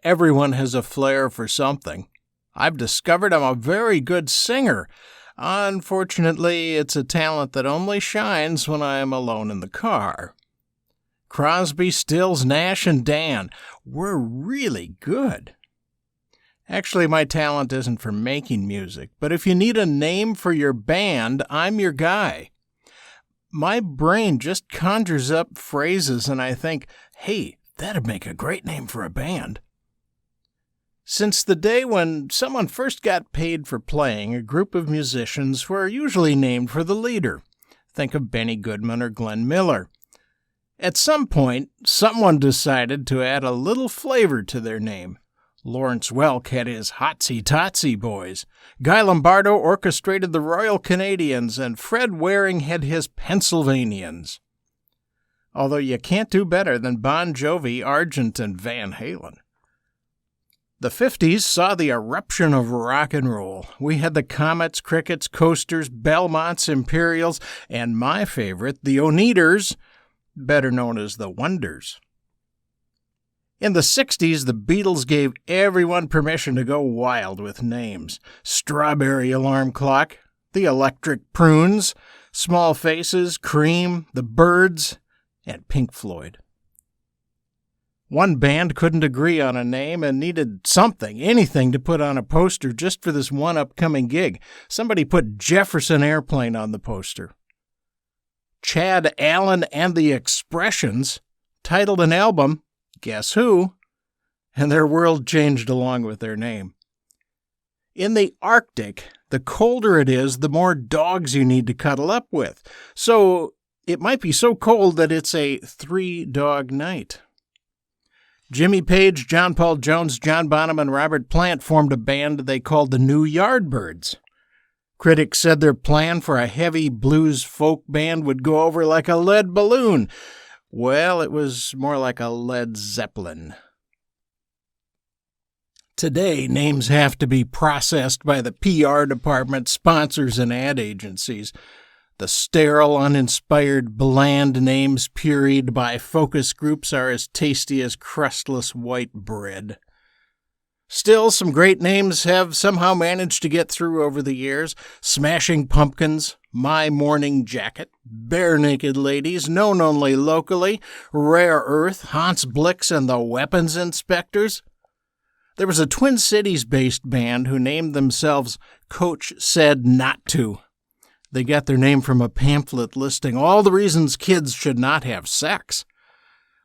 Everyone has a flair for something. I've discovered I'm a very good singer. Unfortunately, it's a talent that only shines when I am alone in the car. Crosby, Stills, Nash, and Dan were really good. Actually, my talent isn't for making music, but if you need a name for your band, I'm your guy. My brain just conjures up phrases and I think, hey, that'd make a great name for a band. Since the day when someone first got paid for playing, a group of musicians were usually named for the leader. Think of Benny Goodman or Glenn Miller. At some point, someone decided to add a little flavor to their name. Lawrence Welk had his Hotsy Totsy Boys. Guy Lombardo orchestrated the Royal Canadians, and Fred Waring had his Pennsylvanians. Although you can't do better than Bon Jovi, Argent, and Van Halen. The 50s saw the eruption of rock and roll. We had the Comets, Crickets, Coasters, Belmonts, Imperials, and my favorite, the Oneaters, better known as the Wonders. In the 60s, the Beatles gave everyone permission to go wild with names. Strawberry Alarm Clock, the Electric Prunes, Small Faces, Cream, the Byrds, and Pink Floyd. One band couldn't agree on a name and needed something, anything to put on a poster just for this one upcoming gig. Somebody put Jefferson Airplane on the poster. Chad Allen and the Expressions titled an album, Guess Who? And their world changed along with their name. In the Arctic, the colder it is, the more dogs you need to cuddle up with. So it might be so cold that it's a 3-dog night. Jimmy Page, John Paul Jones, John Bonham, and Robert Plant formed a band they called the New Yardbirds. Critics said their plan for a heavy blues folk band would go over like a lead balloon. Well, it was more like a Led Zeppelin. Today, names have to be processed by the PR department, sponsors, and ad agencies. The sterile, uninspired, bland names puried by focus groups are as tasty as crustless white bread. Still, some great names have somehow managed to get through over the years. Smashing Pumpkins, My Morning Jacket, Bare Naked Ladies, known only locally, Rare Earth, Hans Blix, and the Weapons Inspectors. There was a Twin Cities-based band who named themselves Coach Said Not To. They got their name from a pamphlet listing all the reasons kids should not have sex.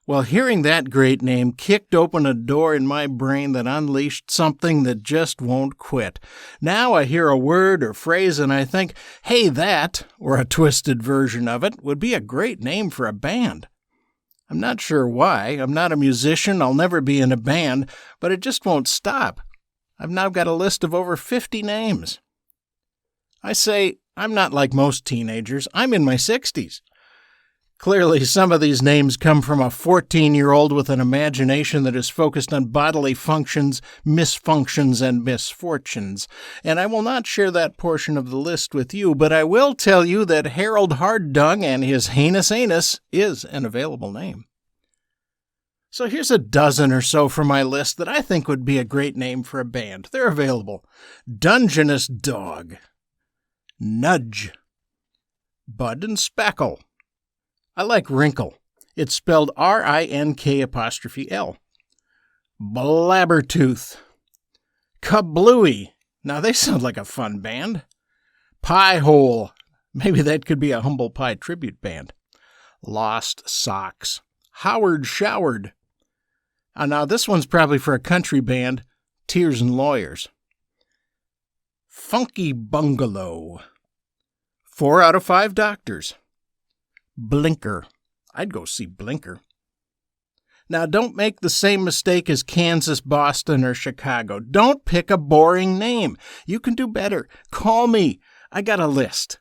Well, hearing that great name kicked open a door in my brain that unleashed something that just won't quit. Now I hear a word or phrase and I think, hey, that, or a twisted version of it, would be a great name for a band. I'm not sure why. I'm not a musician. I'll never be in a band, but it just won't stop. I've now got a list of over 50 names. I say, I'm not like most teenagers. I'm in my 60s. Clearly, some of these names come from a 14-year-old with an imagination that is focused on bodily functions, misfunctions, and misfortunes. And I will not share that portion of the list with you, but I will tell you that Harold Harddung and his heinous anus is an available name. So here's a dozen or so from my list that I think would be a great name for a band. They're available. Dungeness Dog. Nudge. Bud and Speckle. I like Wrinkle. It's spelled R-I-N-K''L. Blabbertooth. Kablooey. Now they sound like a fun band. Piehole. Maybe that could be a Humble Pie tribute band. Lost Socks. Howard Showered. Now this one's probably for a country band. Tears and Lawyers. Funky Bungalow. 4 out of 5 doctors. Blinker. I'd go see Blinker. Now, don't make the same mistake as Kansas, Boston, or Chicago. Don't pick a boring name. You can do better. Call me. I got a list.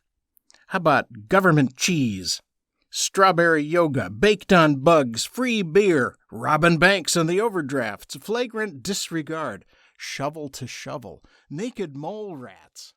How about Government Cheese, Strawberry Yoga, Baked on Bugs, Free Beer, Robin Banks and the Overdrafts, Flagrant Disregard, Shovel to Shovel, Naked Mole Rats.